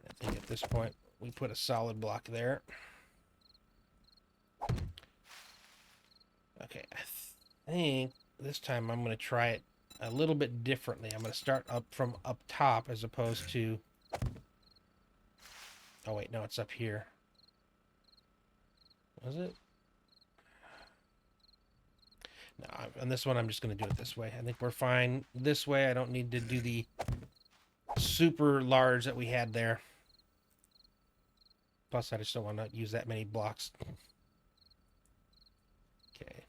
I think at this point, we put a solid block there. Okay, I think this time I'm going to try it a little bit differently. I'm going to start up from up top as opposed to... Oh, wait, no, it's up here. Was it? No, on this one, I'm just going to do it this way. I think we're fine this way. I don't need to do the super large that we had there. Plus, I just don't want to use that many blocks. Okay.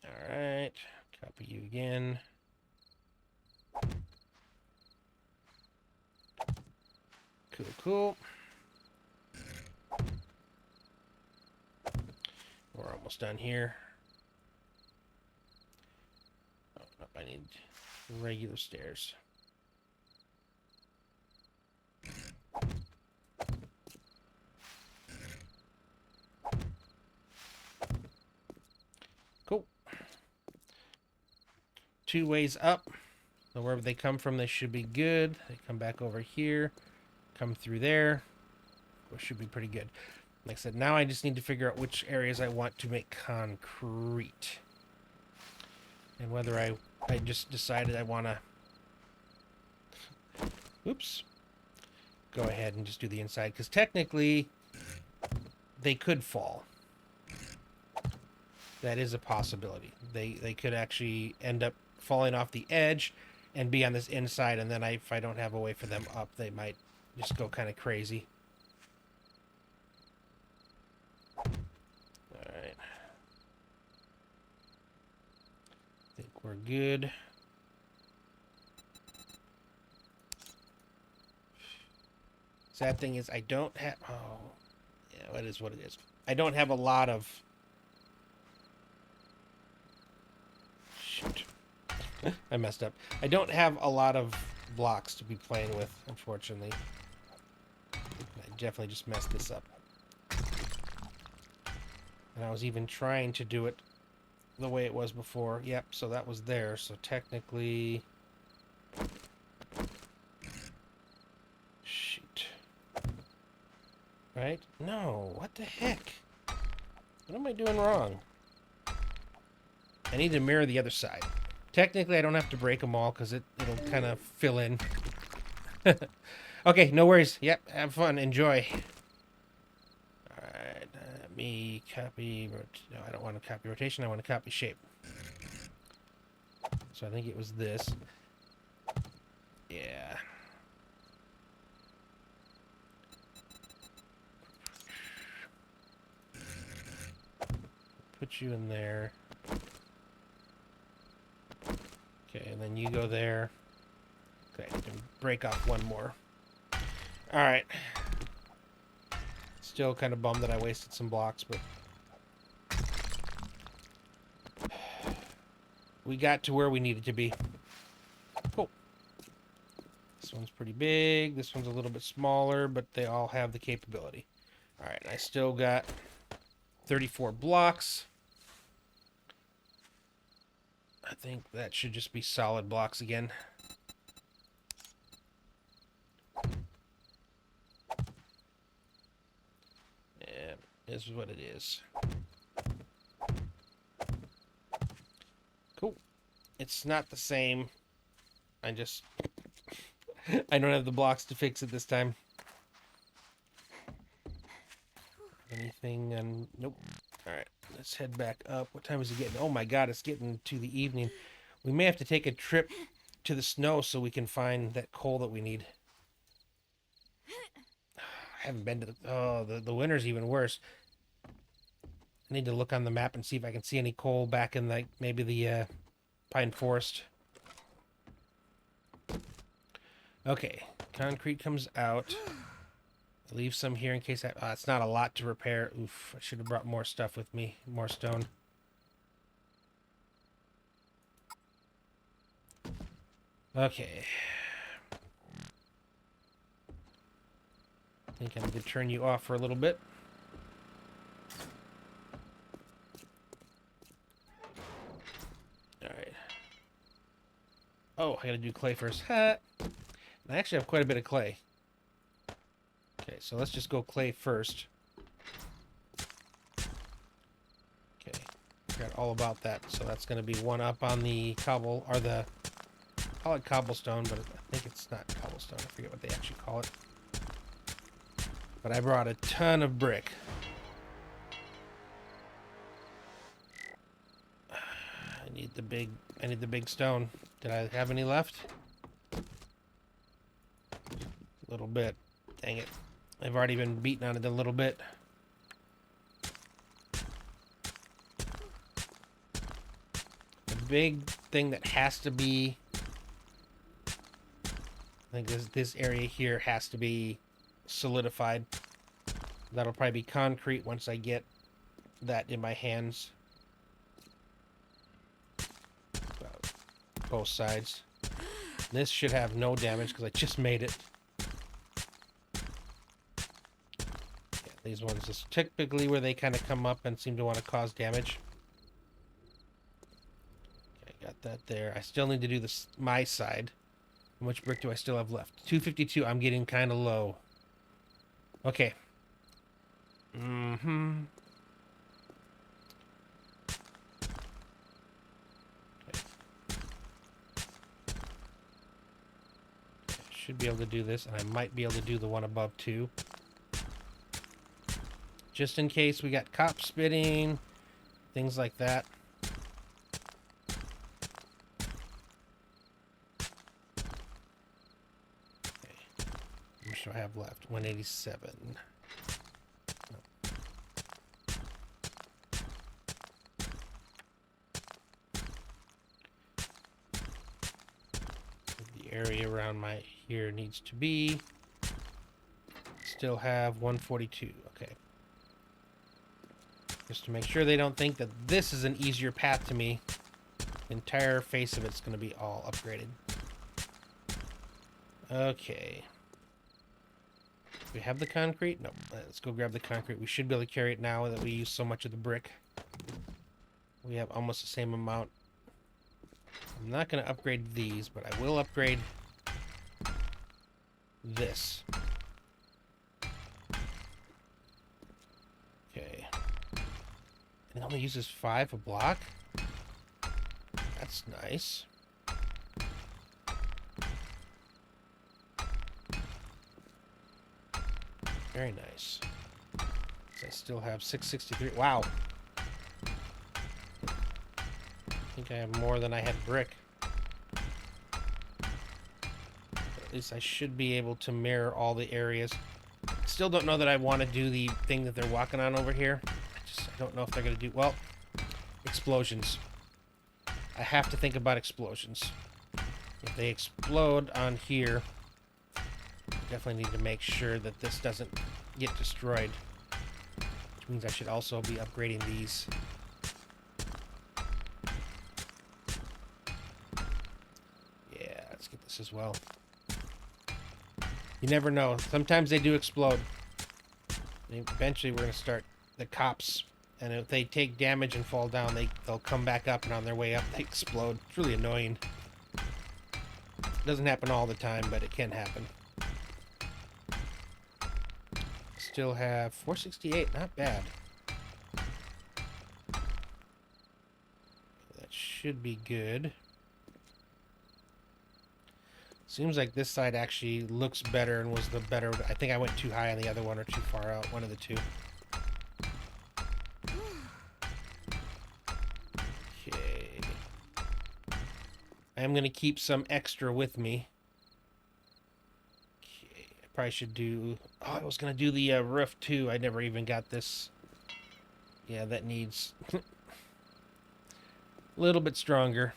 All right. Copy you again. Cool, cool. We're almost done here. Oh, nope, I need regular stairs. Cool. 2 ways up. So wherever they come from, they should be good. They come back over here, come through there. Which should be pretty good. Like I said, now I just need to figure out which areas I want to make concrete. And whether I just decided I want to... Oops. Go ahead and just do the inside. Because technically, they could fall. That is a possibility. They could actually end up falling off the edge and be on this inside. And then if I don't have a way for them up, they might just go kind of crazy. Alright. I think we're good. Sad thing is I don't have... Oh, yeah, it is what it is. I don't have a lot of... Shoot. I messed up. I don't have a lot of blocks to be playing with, unfortunately. I definitely just messed this up. And I was even trying to do it the way it was before. Yep, so that was there. So technically... Shoot. Right? No, what the heck? What am I doing wrong? I need to mirror the other side. Technically, I don't have to break them all because it'll kind of fill in. Okay, no worries. Yep, have fun. Enjoy. Alright, let me copy... No, I don't want to copy rotation. I want to copy shape. So I think it was this. Yeah. Put you in there. Okay, and then you go there. Okay, I can break off one more. Alright. Still kind of bummed that I wasted some blocks, but... we got to where we needed to be. Cool. This one's pretty big. This one's a little bit smaller, but they all have the capability. Alright, I still got 34 blocks. I think that should just be solid blocks again. Yeah, this is what it is. Cool. It's not the same. I just... I don't have the blocks to fix it this time. Anything on... Nope. Alright, let's head back up. What time is it getting? Oh my god, it's getting to the evening. We may have to take a trip to the snow so we can find that coal that we need. I haven't been to the... Oh, the winter's even worse. I need to look on the map and see if I can see any coal back in, like, maybe the pine forest. Okay, concrete comes out. Leave some here in case I... it's not a lot to repair. Oof, I should have brought more stuff with me. More stone. Okay. I think I need to turn you off for a little bit. Alright. Oh, I gotta do clay first. Ha! I actually have quite a bit of clay. Okay, so let's just go clay first. Okay, forgot all about that. So that's going to be one up on the cobble, or the, I call it cobblestone, but I think it's not cobblestone. I forget what they actually call it. But I brought a ton of brick. I need the big stone. Did I have any left? A little bit. Dang it. I've already been beaten on it a little bit. The big thing that has to be... I think this area here has to be solidified. That'll probably be concrete once I get that in my hands. Both sides. This should have no damage because I just made it. These ones is typically where they kind of come up and seem to want to cause damage. Okay, got that there. I still need to do this my side. How much brick do I still have left? 252. I'm getting kind of low. Okay. Okay. Should be able to do this, and I might be able to do the one above too. Just in case we got cops spitting, things like that. Okay. How much do I have left? 187. The area around my here needs to be. Still have 142. Okay. Just to make sure they don't think that this is an easier path to me. The entire face of it's going to be all upgraded. Okay. We have the concrete? No. Let's go grab the concrete. We should be able to carry it now that we use so much of the brick. We have almost the same amount. I'm not going to upgrade these, but I will upgrade this. Okay. It only uses 5 a block? That's nice. Very nice. So I still have 663. Wow. I think I have more than I had brick. At least I should be able to mirror all the areas. Still don't know that I want to do the thing that they're walking on over here. I don't know if they're going to do... Well, explosions. I have to think about explosions. If they explode on here, definitely need to make sure that this doesn't get destroyed. Which means I should also be upgrading these. Yeah, let's get this as well. You never know. Sometimes they do explode. And eventually we're going to start the cops. And if they take damage and fall down, they'll come back up, and on their way up, they explode. It's really annoying. It doesn't happen all the time, but it can happen. Still have 468. Not bad. That should be good. Seems like this side actually looks better and was the better. I think I went too high on the other one or too far out. One of the two. Okay. I am going to keep some extra with me. Okay, I probably should do... Oh, I was going to do the roof too. I never even got this. Yeah, that needs a little bit stronger.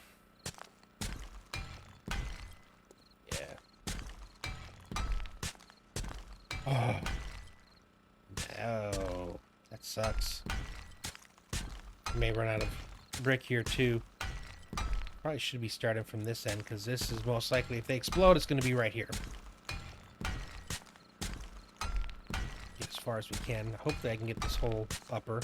Yeah. Oh. No. That sucks. I may run out of brick here too. Probably should be starting from this end, because this is most likely, if they explode, it's going to be right here. Get as far as we can. Hopefully I can get this whole upper.